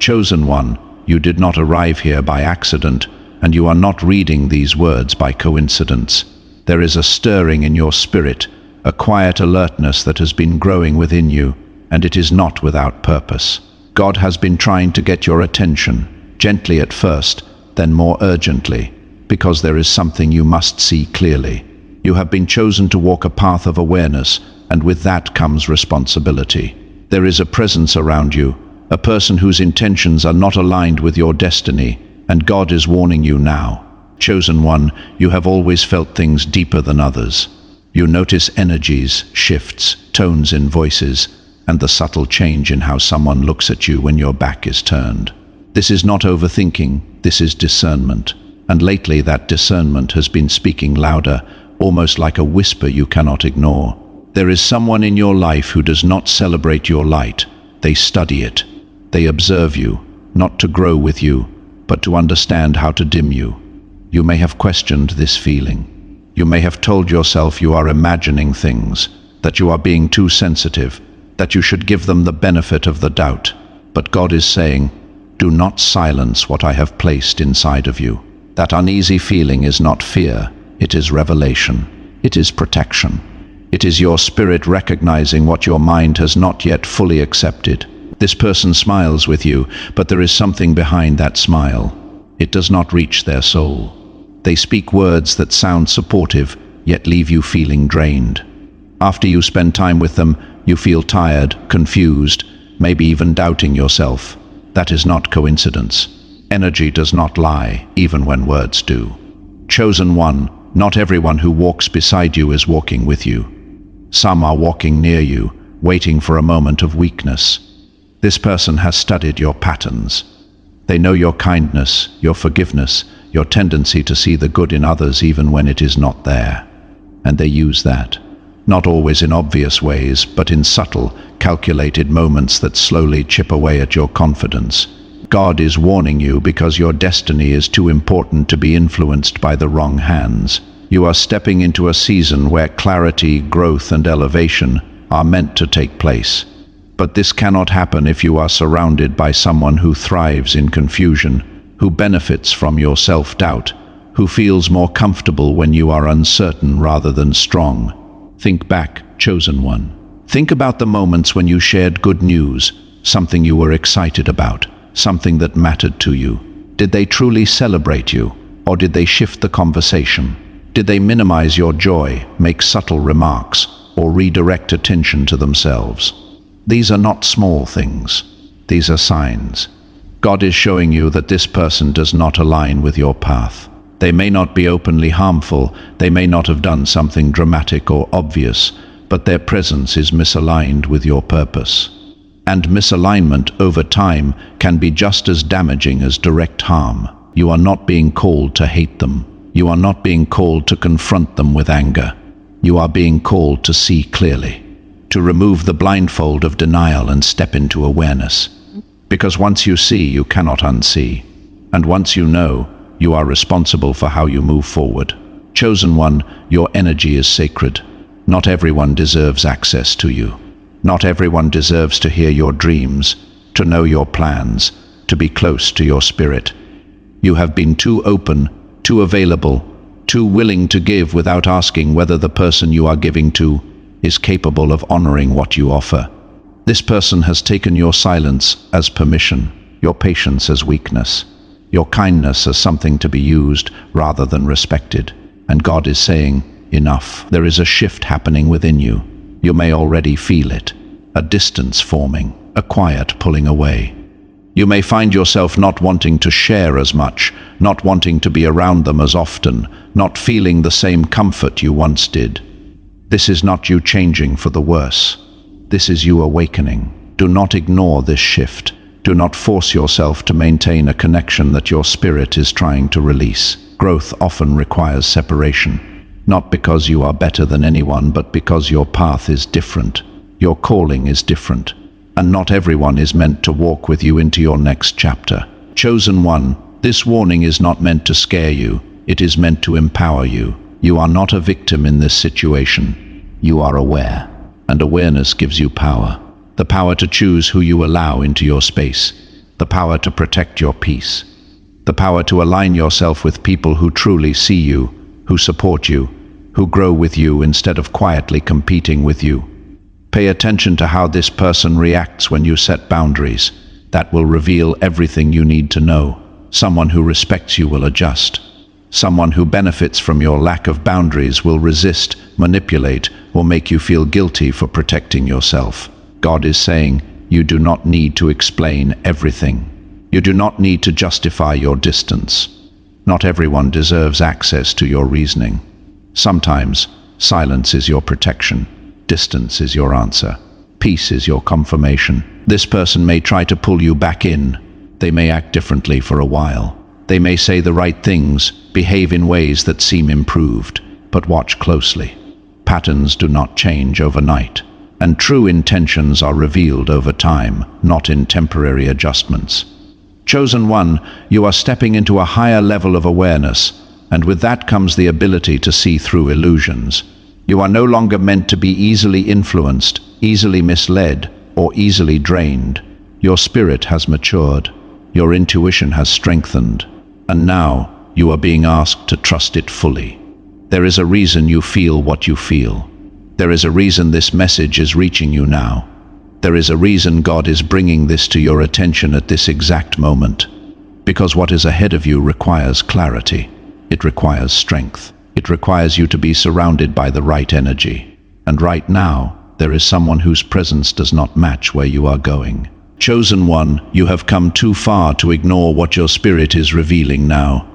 Chosen one, you did not arrive here by accident, and you are not reading these words by coincidence. There is a stirring in your spirit, a quiet alertness that has been growing within you, and it is not without purpose. God has been trying to get your attention, gently at first, then more urgently, because there is something you must see clearly. You have been chosen to walk a path of awareness, and with that comes responsibility. There is a presence around you, a person whose intentions are not aligned with your destiny, and God is warning you now. Chosen one, you have always felt things deeper than others. You notice energies, shifts, tones in voices, and the subtle change in how someone looks at you when your back is turned. This is not overthinking, this is discernment. And lately that discernment has been speaking louder, almost like a whisper you cannot ignore. There is someone in your life who does not celebrate your light. They study it. They observe you, not to grow with you, but to understand how to dim you. You may have questioned this feeling. You may have told yourself you are imagining things, that you are being too sensitive, that you should give them the benefit of the doubt. But God is saying, do not silence what I have placed inside of you. That uneasy feeling is not fear, it is revelation. It is protection. It is your spirit recognizing what your mind has not yet fully accepted. This person smiles with you, but there is something behind that smile. It does not reach their soul. They speak words that sound supportive, yet leave you feeling drained. After you spend time with them, you feel tired, confused, maybe even doubting yourself. That is not coincidence. Energy does not lie, even when words do. Chosen one, not everyone who walks beside you is walking with you. Some are walking near you, waiting for a moment of weakness. This person has studied your patterns. They know your kindness, your forgiveness, your tendency to see the good in others even when it is not there. And they use that. Not always in obvious ways, but in subtle, calculated moments that slowly chip away at your confidence. God is warning you because your destiny is too important to be influenced by the wrong hands. You are stepping into a season where clarity, growth, and elevation are meant to take place. But this cannot happen if you are surrounded by someone who thrives in confusion, who benefits from your self-doubt, who feels more comfortable when you are uncertain rather than strong. Think back, chosen one. Think about the moments when you shared good news, something you were excited about, something that mattered to you. Did they truly celebrate you, or did they shift the conversation? Did they minimize your joy, make subtle remarks, or redirect attention to themselves? These are not small things. These are signs. God is showing you that this person does not align with your path. They may not be openly harmful, they may not have done something dramatic or obvious, but their presence is misaligned with your purpose. And misalignment over time can be just as damaging as direct harm. You are not being called to hate them. You are not being called to confront them with anger. You are being called to see clearly, to remove the blindfold of denial and step into awareness. Because once you see, you cannot unsee. And once you know, you are responsible for how you move forward. Chosen one, your energy is sacred. Not everyone deserves access to you. Not everyone deserves to hear your dreams, to know your plans, to be close to your spirit. You have been too open, too available, too willing to give without asking whether the person you are giving to is capable of honoring what you offer. This person has taken your silence as permission, your patience as weakness, your kindness as something to be used rather than respected. And God is saying, enough. There is a shift happening within you. You may already feel it, a distance forming, a quiet pulling away. You may find yourself not wanting to share as much, not wanting to be around them as often, not feeling the same comfort you once did. This is not you changing for the worse. This is you awakening. Do not ignore this shift. Do not force yourself to maintain a connection that your spirit is trying to release. Growth often requires separation, not because you are better than anyone, but because your path is different. Your calling is different, and not everyone is meant to walk with you into your next chapter. Chosen one, this warning is not meant to scare you. It is meant to empower you. You are not a victim in this situation. You are aware, and awareness gives you power. The power to choose who you allow into your space, the power to protect your peace, the power to align yourself with people who truly see you, who support you, who grow with you instead of quietly competing with you. Pay attention to how this person reacts when you set boundaries. That will reveal everything you need to know. Someone who respects you will adjust. Someone who benefits from your lack of boundaries will resist, manipulate, or make you feel guilty for protecting yourself. God is saying, you do not need to explain everything. You do not need to justify your distance. Not everyone deserves access to your reasoning. Sometimes, silence is your protection. Distance is your answer. Peace is your confirmation. This person may try to pull you back in. They may act differently for a while. They may say the right things, behave in ways that seem improved, but watch closely. Patterns do not change overnight, and true intentions are revealed over time, not in temporary adjustments. Chosen one, you are stepping into a higher level of awareness, and with that comes the ability to see through illusions. You are no longer meant to be easily influenced, easily misled, or easily drained. Your spirit has matured. Your intuition has strengthened. And now, you are being asked to trust it fully. There is a reason you feel what you feel. There is a reason this message is reaching you now. There is a reason God is bringing this to your attention at this exact moment. Because what is ahead of you requires clarity. It requires strength. It requires you to be surrounded by the right energy. And right now, there is someone whose presence does not match where you are going. Chosen one, you have come too far to ignore what your spirit is revealing now.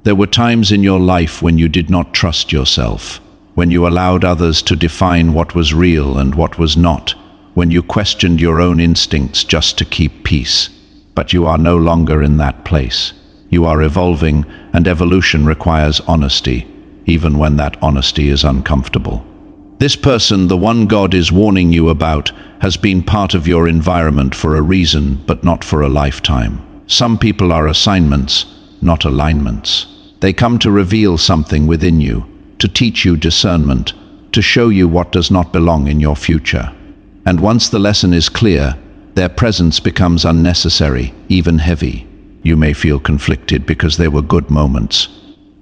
There were times in your life when you did not trust yourself, when you allowed others to define what was real and what was not, when you questioned your own instincts just to keep peace. But you are no longer in that place. You are evolving, and evolution requires honesty, even when that honesty is uncomfortable. This person, the one God is warning you about, has been part of your environment for a reason, but not for a lifetime. Some people are assignments, not alignments. They come to reveal something within you, to teach you discernment, to show you what does not belong in your future. And once the lesson is clear, their presence becomes unnecessary, even heavy. You may feel conflicted because there were good moments.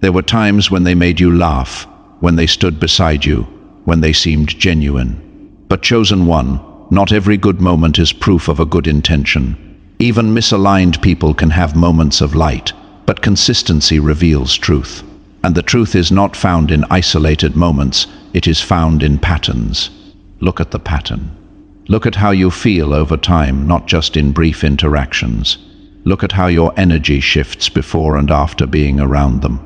There were times when they made you laugh, when they stood beside you, when they seemed genuine. But chosen one, not every good moment is proof of a good intention. Even misaligned people can have moments of light, but consistency reveals truth. And the truth is not found in isolated moments, it is found in patterns. Look at the pattern. Look at how you feel over time, not just in brief interactions. Look at how your energy shifts before and after being around them.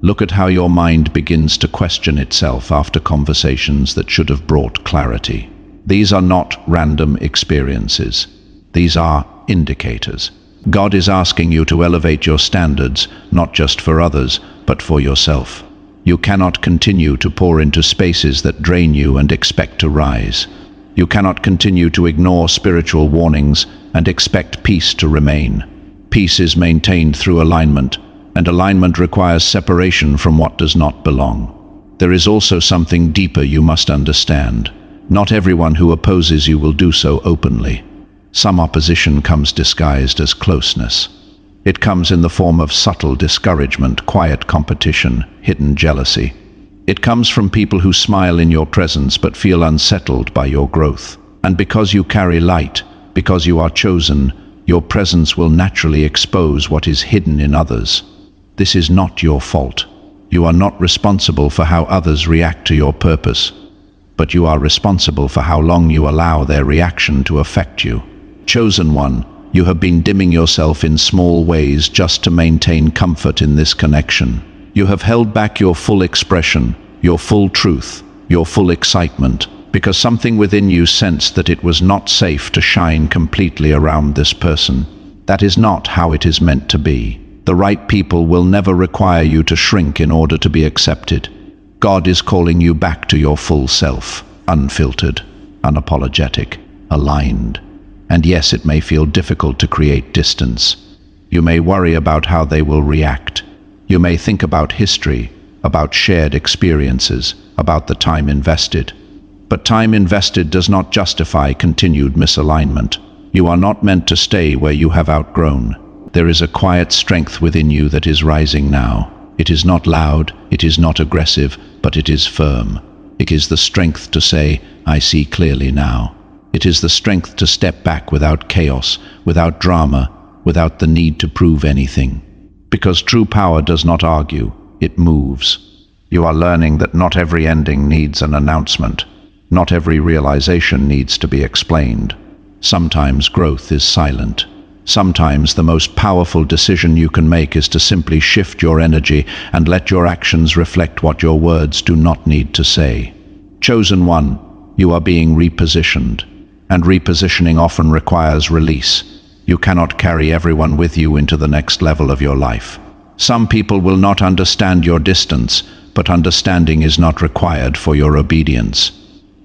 Look at how your mind begins to question itself after conversations that should have brought clarity. These are not random experiences. These are indicators. God is asking you to elevate your standards, not just for others, but for yourself. You cannot continue to pour into spaces that drain you and expect to rise. You cannot continue to ignore spiritual warnings and expect peace to remain. Peace is maintained through alignment, and alignment requires separation from what does not belong. There is also something deeper you must understand. Not everyone who opposes you will do so openly. Some opposition comes disguised as closeness. It comes in the form of subtle discouragement, quiet competition, hidden jealousy. It comes from people who smile in your presence but feel unsettled by your growth. And because you carry light, because you are chosen, your presence will naturally expose what is hidden in others. This is not your fault. You are not responsible for how others react to your purpose, but you are responsible for how long you allow their reaction to affect you. Chosen one, you have been dimming yourself in small ways just to maintain comfort in this connection. You have held back your full expression, your full truth, your full excitement, because something within you sensed that it was not safe to shine completely around this person. That is not how it is meant to be. The right people will never require you to shrink in order to be accepted. God is calling you back to your full self, unfiltered, unapologetic, aligned. And yes, it may feel difficult to create distance. You may worry about how they will react. You may think about history, about shared experiences, about the time invested. But time invested does not justify continued misalignment. You are not meant to stay where you have outgrown. There is a quiet strength within you that is rising now. It is not loud, it is not aggressive, but it is firm. It is the strength to say, I see clearly now. It is the strength to step back without chaos, without drama, without the need to prove anything. Because true power does not argue, it moves. You are learning that not every ending needs an announcement. Not every realization needs to be explained. Sometimes growth is silent. Sometimes the most powerful decision you can make is to simply shift your energy and let your actions reflect what your words do not need to say. Chosen one, you are being repositioned, and repositioning often requires release. You cannot carry everyone with you into the next level of your life. Some people will not understand your distance, but understanding is not required for your obedience.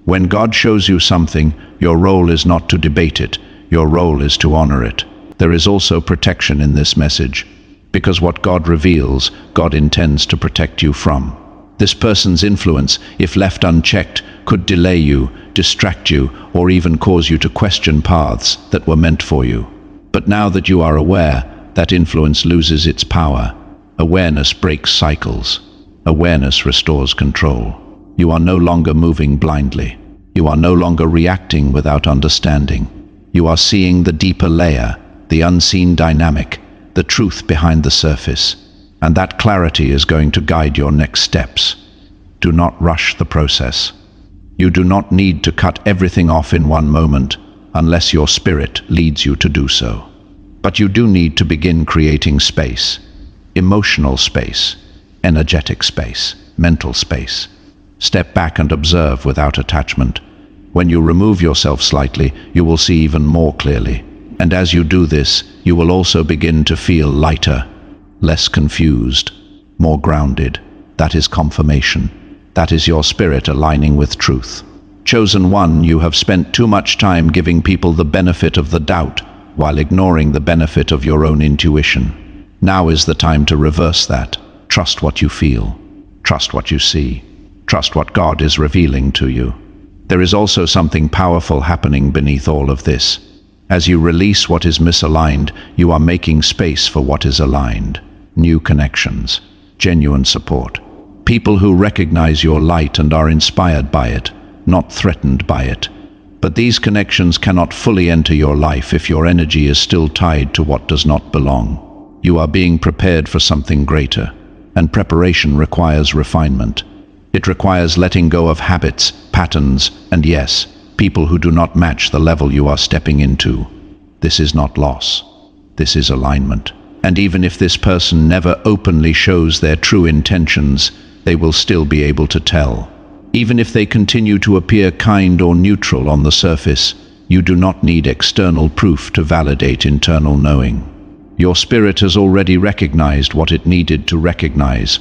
When God shows you something, your role is not to debate it, your role is to honor it. There is also protection in this message, because what God reveals, God intends to protect you from. This person's influence, if left unchecked, could delay you, distract you, or even cause you to question paths that were meant for you. But now that you are aware, that influence loses its power. Awareness breaks cycles. Awareness restores control. You are no longer moving blindly. You are no longer reacting without understanding. You are seeing the deeper layer, the unseen dynamic, the truth behind the surface. And that clarity is going to guide your next steps. Do not rush the process. You do not need to cut everything off in one moment, unless your spirit leads you to do so. But you do need to begin creating space. Emotional space, energetic space, mental space. Step back and observe without attachment. When you remove yourself slightly, you will see even more clearly. And as you do this, you will also begin to feel lighter, less confused, more grounded. That is confirmation. That is your spirit aligning with truth. Chosen one, you have spent too much time giving people the benefit of the doubt while ignoring the benefit of your own intuition. Now is the time to reverse that. Trust what you feel. Trust what you see. Trust what God is revealing to you. There is also something powerful happening beneath all of this. As you release what is misaligned, you are making space for what is aligned. New connections, genuine support. People who recognize your light and are inspired by it, not threatened by it. But these connections cannot fully enter your life if your energy is still tied to what does not belong. You are being prepared for something greater, and preparation requires refinement. It requires letting go of habits, patterns, and yes, people who do not match the level you are stepping into. This is not loss. This is alignment. And even if this person never openly shows their true intentions, they will still be able to tell. Even if they continue to appear kind or neutral on the surface, you do not need external proof to validate internal knowing. Your spirit has already recognized what it needed to recognize.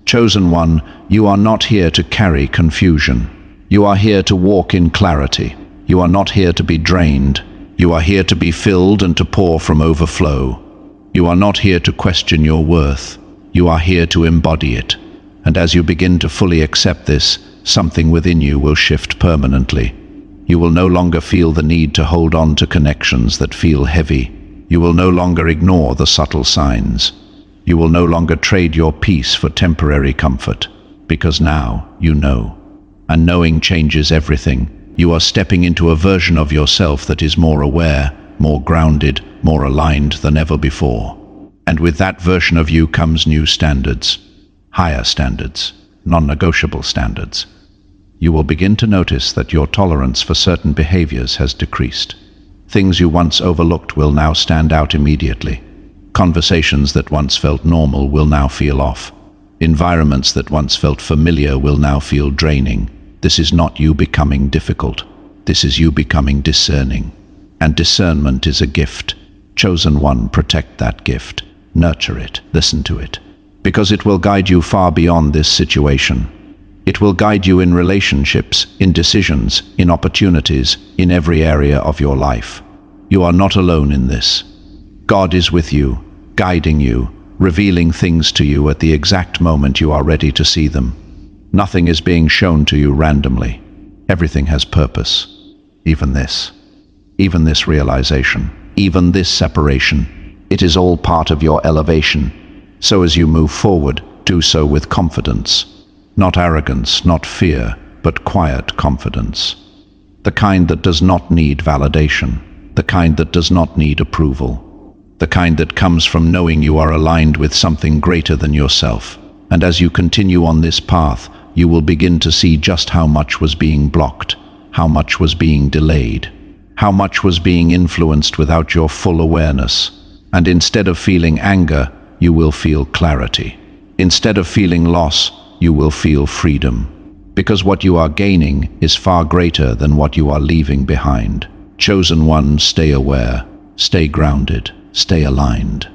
Chosen one, you are not here to carry confusion. You are here to walk in clarity. You are not here to be drained. You are here to be filled and to pour from overflow. You are not here to question your worth. You are here to embody it. And as you begin to fully accept this, something within you will shift permanently. You will no longer feel the need to hold on to connections that feel heavy. You will no longer ignore the subtle signs. You will no longer trade your peace for temporary comfort, because now you know. And knowing changes everything. You are stepping into a version of yourself that is more aware, more grounded, more aligned than ever before. And with that version of you comes new standards, higher standards, non-negotiable standards. You will begin to notice that your tolerance for certain behaviors has decreased. Things you once overlooked will now stand out immediately. Conversations that once felt normal will now feel off. Environments that once felt familiar will now feel draining. This is not you becoming difficult. This is you becoming discerning. And discernment is a gift. Chosen one, protect that gift. Nurture it. Listen to it. Because it will guide you far beyond this situation. It will guide you in relationships, in decisions, in opportunities, in every area of your life. You are not alone in this. God is with you, guiding you, revealing things to you at the exact moment you are ready to see them. Nothing is being shown to you randomly. Everything has purpose, even this. even this realization, even this separation. It is all part of your elevation. So as you move forward, do so with confidence. Not arrogance, not fear, but quiet confidence. The kind that does not need validation, the kind that does not need approval, the kind that comes from knowing you are aligned with something greater than yourself. And as you continue on this path, you will begin to see just how much was being blocked, how much was being delayed, how much was being influenced without your full awareness. And instead of feeling anger, you will feel clarity. Instead of feeling loss, you will feel freedom. Because what you are gaining is far greater than what you are leaving behind. Chosen one, stay aware, stay grounded, stay aligned.